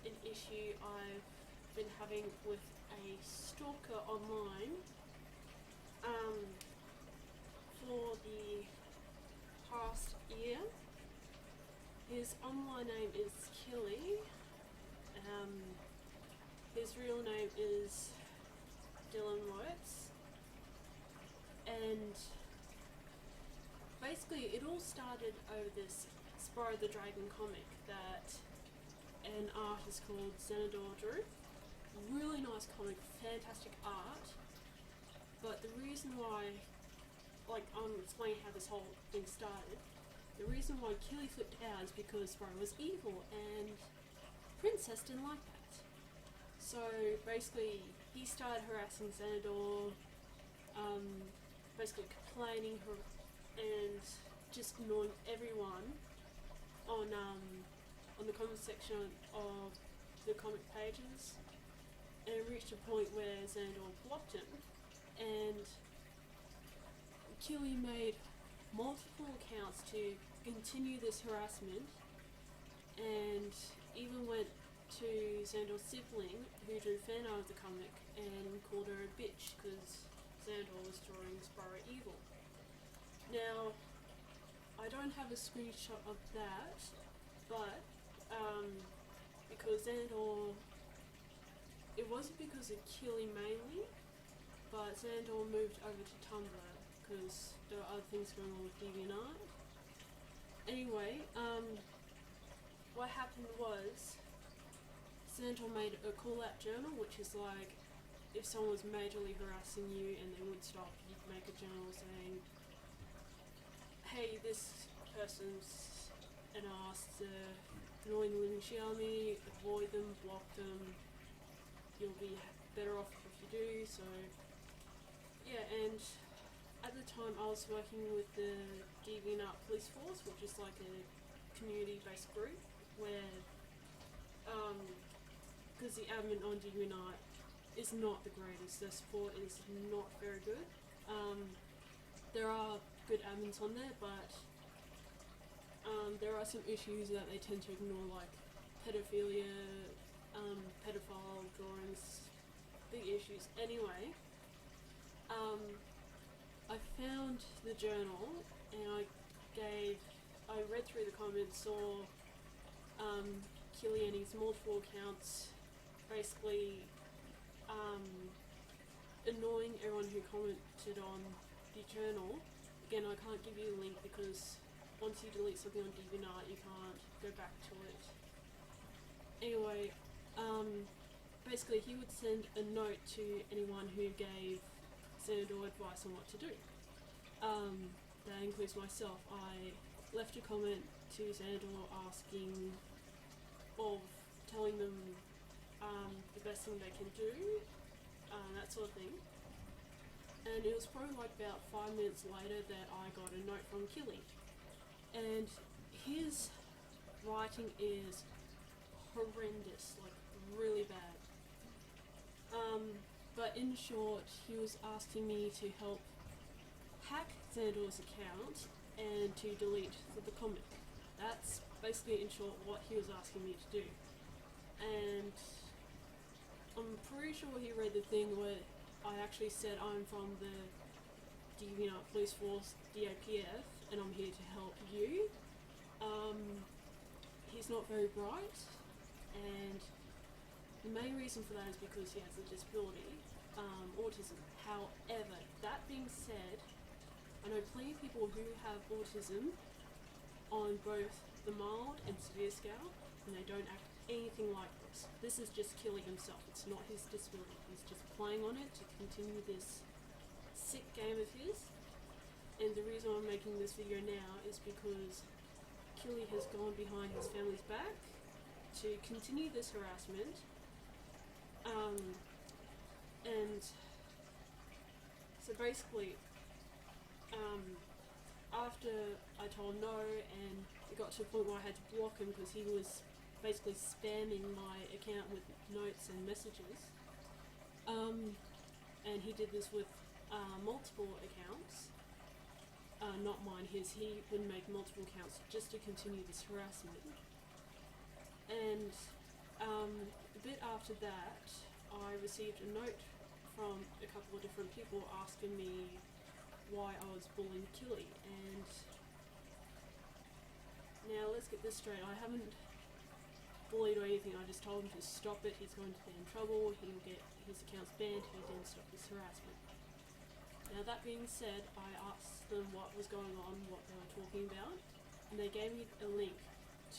an issue I've been having with a stalker online for the past year. His online name is Killie. His real name is Wuyts, and basically it all started over this Spyro the Dragon comic that an artist called Xenador drew. Really nice comic, fantastic art, but the reason why, I'm explaining how this whole thing started. The reason why Killie flipped out is because Spyro was evil and Princess didn't like that. So basically he started harassing Xenador, basically complaining and just annoying everyone on the comment section of the comic pages, and it reached a point where Xenador blocked him, and Killie made multiple accounts to continue this harassment, and even went to Xenador's sibling, who drew fan art of the comic, and called her a bitch because Xenador was drawing Spyro evil. Now, I don't have a screenshot of that, but because Xenador, it wasn't because of Killie mainly, but Xenador moved over to Tumblr because there were other things going on with DeviantArt. Anyway, what happened was Xenador made a call-out journal, which is like if someone was majorly harassing you and they would stop, you'd make a journal saying, hey, this person's an ass, annoying the living shit out of me, avoid them, block them, you'll be better off if you do. So yeah, and at the time I was working with the DeviantArt Police Force, which is like a community-based group where, because the admin on DeviantArt is not the greatest, their support is not very good. There are good admins on there, but there are some issues that they tend to ignore, like pedophilia, pedophile drawings, big issues. Anyway, I found the journal and I read through the comments, saw Killie and his multiple accounts basically annoying everyone who commented on the journal. Again, I can't give you a link because once you delete something on DeviantArt, you can't go back to it. Anyway, basically he would send a note to anyone who gave Xenador advice on what to do. That includes myself. I left a comment to Xenador asking, or telling them the best thing they can do, that sort of thing. And it was probably like about 5 minutes later that I got a note from Killie. And his writing is horrendous, like really bad. But in short, he was asking me to help hack Xenador's account and to delete the comic. That's basically in short what he was asking me to do. And I'm pretty sure he read the thing where I actually said I'm from the DeviantArt Police Force, DAPF, and I'm here to help you. He's not very bright, and the main reason for that is because he has a disability, autism. However, that being said, I know plenty of people who have autism on both the mild and severe scale, and they don't act anything like this. This is just Killie himself. It's not his disability. He's just playing on it to continue this sick game of his. And the reason I'm making this video now is because Killie has gone behind his family's back to continue this harassment. And so basically, after I told no, and it got to a point where I had to block him because he was basically spamming my account with notes and messages. And he did this with multiple accounts, not mine, his. He would make multiple accounts just to continue this harassment. And A bit after that, I received a note from a couple of different people asking me why I was bullying Killie, and now let's get this straight. I haven't bullied or anything, I just told him to stop it, he's going to be in trouble, he'll get his accounts banned, he didn't stop this harassment. Now that being said, I asked them what was going on, what they were talking about, and they gave me a link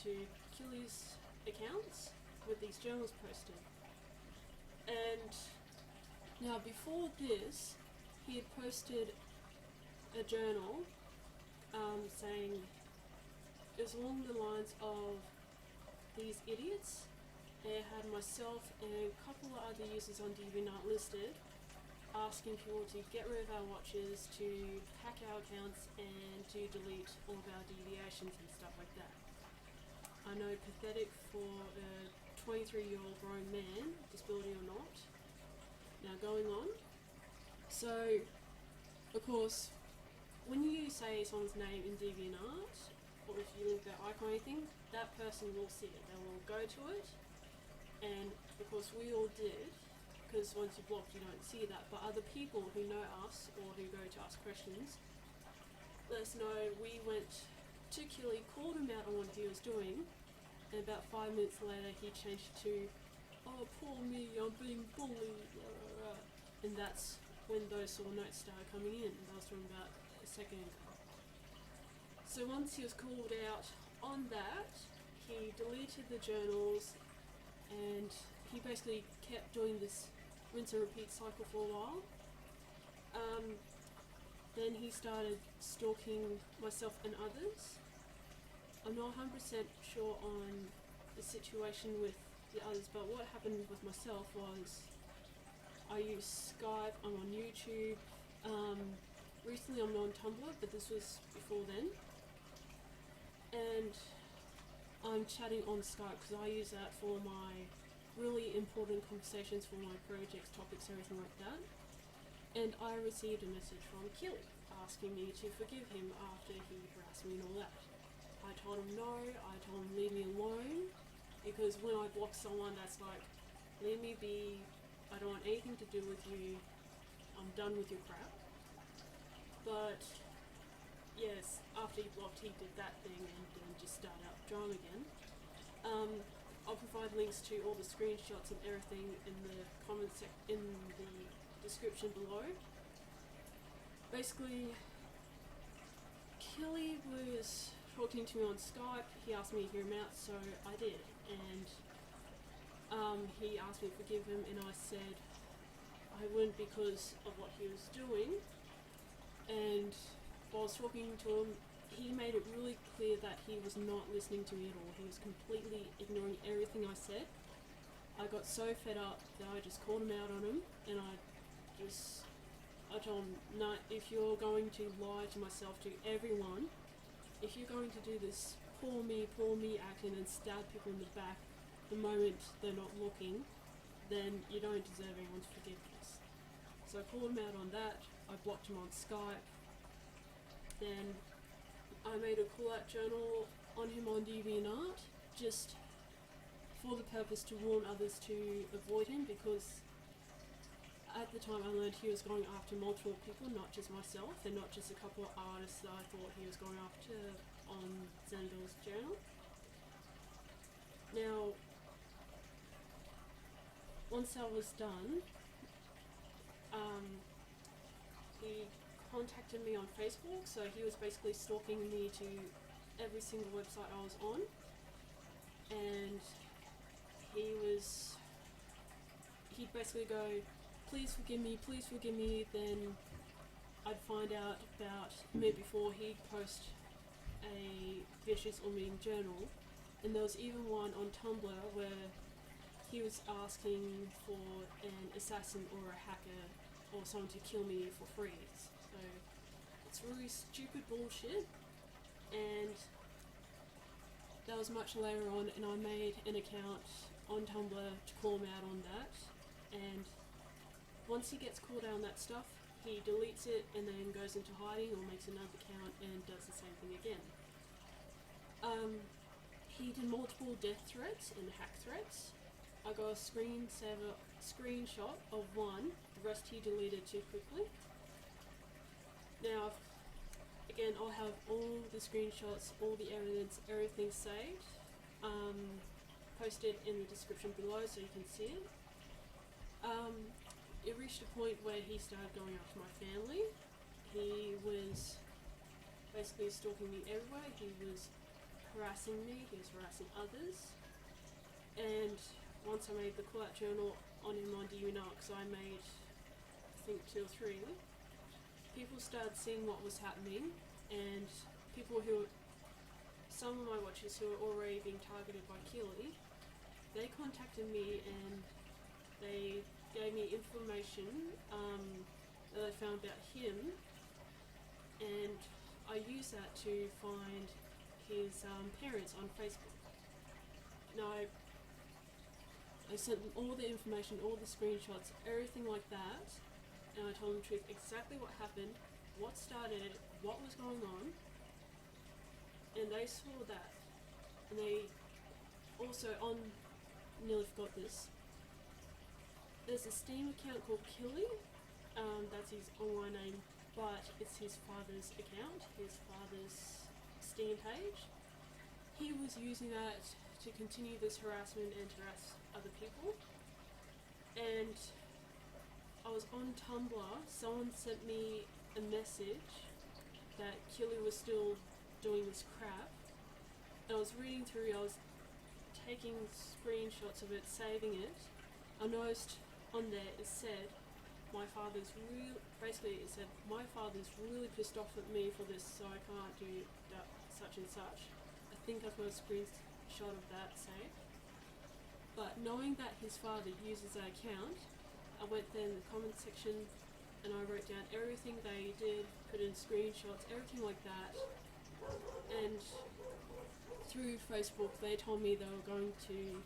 to Killie's accounts with these journals posted. And now before this, he had posted a journal saying it was along the lines of these idiots. They had myself and a couple of other users on DeviantArt listed, asking people to get rid of our watches, to hack our accounts, and to delete all of our deviations and stuff like that. I know, pathetic for a 23-year-old grown man, disability or not. Now going on. So, of course, when you say someone's name in DeviantArt, or if you link their icon or anything, that person will see it. They will go to it, and of course we all did, because once you're blocked you don't see that, but other people who know us or who go to ask questions let us know. We went to Killie, called him out on what he was doing, and about 5 minutes later he changed to, oh poor me, I'm being bullied, blah, blah, blah. And that's when those sort of notes started coming in. That was from about a second ago. So once he was called out on that, he deleted the journals, and he basically kept doing this rinse and repeat cycle for a while. Then he started stalking myself and others. I'm not 100% sure on the situation with the others, but what happened with myself was I use Skype, I'm on YouTube. Recently I'm on Tumblr, but this was before then. And I'm chatting on Skype because I use that for my really important conversations for my projects, topics, everything like that. And I received a message from Killie asking me to forgive him after he harassed me and all that. I told him no, I told him leave me alone, because when I block someone that's like, leave me be, I don't want anything to do with you, I'm done with your crap. But yes, after he blocked, he did that thing and then just started up drama again. I'll provide links to all the screenshots and everything in the in the description below. Basically, Killie was talking to me on Skype. He asked me to hear him out, so I did. And he asked me to forgive him, and I said I wouldn't because of what he was doing. And while I was talking to him, he made it really clear that he was not listening to me at all. He was completely ignoring everything I said. I got so fed up that I just called him out on him, and I told him, no, if you're going to lie to myself, to everyone, if you're going to do this poor me acting and stab people in the back the moment they're not looking, then you don't deserve anyone's forgiveness. So I called him out on that. I blocked him on Skype. Then I made a call-out journal on him on DeviantArt, just for the purpose to warn others to avoid him, because at the time I learned he was going after multiple people, not just myself, and not just a couple of artists that I thought he was going after on Xander's journal. Now, once that was done, he contacted me on Facebook, so he was basically stalking me to every single website I was on, and he'd basically go, please forgive me, then I'd find out about a minute before he'd post a vicious or mean journal, and there was even one on Tumblr where he was asking for an assassin or a hacker or someone to kill me for free. So it's really stupid bullshit, and that was much later on, and I made an account on Tumblr to call him out on that, and once he gets called out on that stuff, he deletes it and then goes into hiding or makes another account and does the same thing again. He did multiple death threats and hack threats, I got a screenshot of one, the rest he deleted too quickly. Now, again, I'll have all the screenshots, all the evidence, everything saved, posted in the description below so you can see it. It reached a point where he started going after my family. He was basically stalking me everywhere. He was harassing me, he was harassing others. And once I made the call-out journal on him on DUNR, because I made, I think, 2 or 3, people started seeing what was happening, and people who, some of my watchers who were already being targeted by Killie, they contacted me and they gave me information that I found about him, and I used that to find his parents on Facebook. Now I sent them all the information, all the screenshots, everything like that, and I told them the truth, exactly what happened, what started it, what was going on, and they saw that. And they also, nearly forgot this, there's a Steam account called Killie, that's his online name, but it's his father's account, his father's Steam page. He was using that to continue this harassment and to harass other people. And I was on Tumblr, someone sent me a message that Killie was still doing this crap. And I was reading through, I was taking screenshots of it, saving it. I noticed on there it said, my father's really pissed off at me for this, so I can't do that, such and such. I think I've got a screenshot of that saved. But knowing that his father uses that account, I went there in the comment section and I wrote down everything they did, put in screenshots, everything like that. And through Facebook they told me they were going to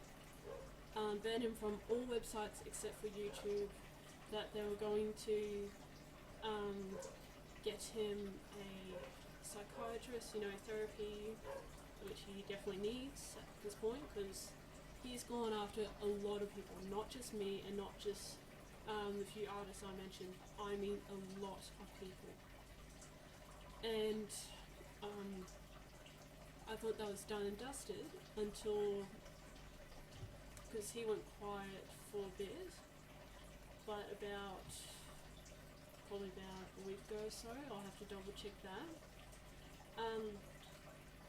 ban him from all websites except for YouTube, that they were going to get him a psychiatrist, therapy, which he definitely needs at this point, because he's gone after a lot of people, not just me and not just the few artists I mentioned. I mean a lot of people. And I thought that was done and dusted until, because he went quiet for a bit, but probably about a week ago or so, I'll have to double check that.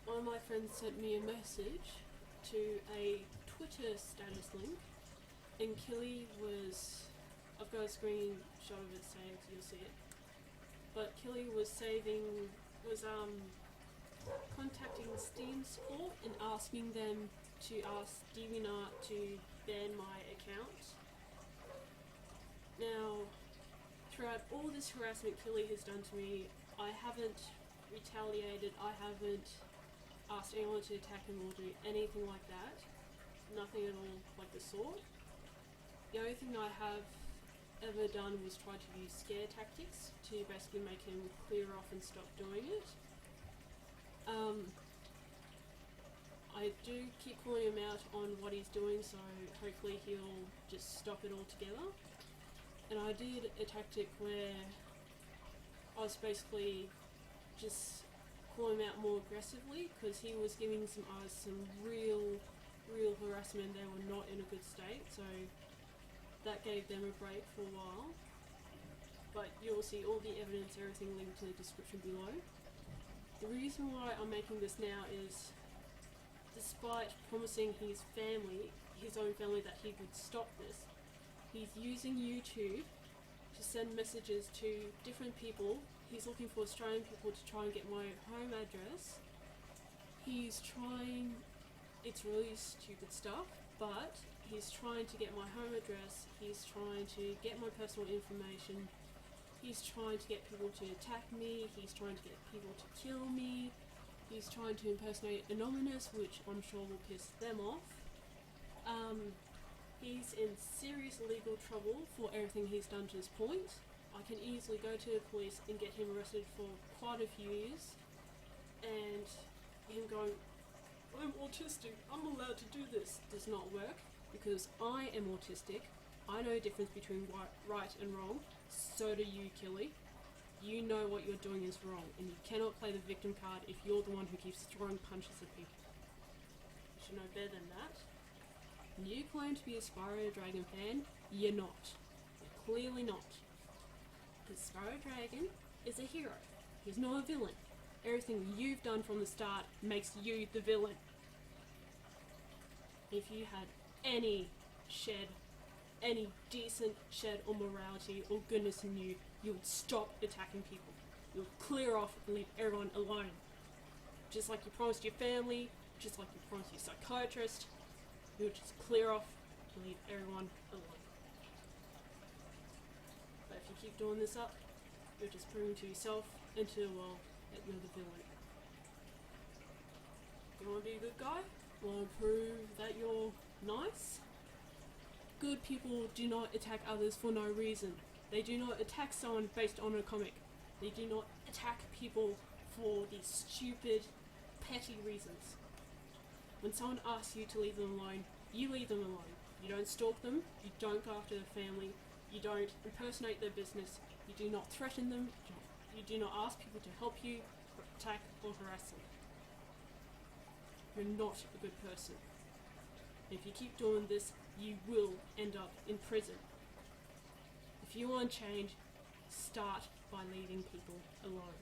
One of my friends sent me a message to a Twitter status link, and Killie was, I've got a screenshot of it saved, you'll see it, but Killie was contacting Steam support and asking them to ask DeviantArt to ban my account. Now, throughout all this harassment Killie has done to me, I haven't retaliated, I haven't asked anyone to attack him or do anything like that. Nothing at all like the sort. The only thing I have ever done was try to use scare tactics to basically make him clear off and stop doing it. I do keep calling him out on what he's doing, so hopefully he'll just stop it altogether. And I did a tactic where I was basically just calling him out more aggressively, because he was giving some artists some real harassment. They were not in a good state, so that gave them a break for a while. But you'll see all the evidence, everything linked in the description below. The reason why I'm making this now is, despite promising his own family, that he would stop this, he's using YouTube to send messages to different people. He's looking for Australian people to try and get my home address. It's really stupid stuff, but he's trying to get my home address, he's trying to get my personal information, he's trying to get people to attack me, he's trying to get people to kill me, he's trying to impersonate Anonymous, which I'm sure will piss them off. He's in serious legal trouble for everything he's done to this point. I can easily go to the police and get him arrested for quite a few years, and him going, I'm autistic, I'm allowed to do this, does not work. because I am autistic. I know the difference between right and wrong. So do you, Killie. You know what you're doing is wrong, and you cannot play the victim card if you're the one who keeps throwing punches at people. You should know better than that. And you claim to be a Spyro Dragon fan. You're not. You're clearly not. Because Spyro Dragon is a hero. He's not a villain. Everything you've done from the start makes you the villain. If you had any decent shed or morality or goodness in you, you would stop attacking people. You would clear off and leave everyone alone. Just like you promised your family, just like you promised your psychiatrist, you would just clear off and leave everyone alone. But if you keep doing this up, you're just proving to yourself and to the world that you're the villain. You want to be a good guy? Want to prove that you're nice? Good people do not attack others for no reason. They do not attack someone based on a comic. They do not attack people for these stupid, petty reasons. When someone asks you to leave them alone, you leave them alone. You don't stalk them, you don't go after their family, you don't impersonate their business, you do not threaten them, you do not ask people to help you, or attack or harass them. You're not a good person. If you keep doing this, you will end up in prison. If you want change, start by leaving people alone.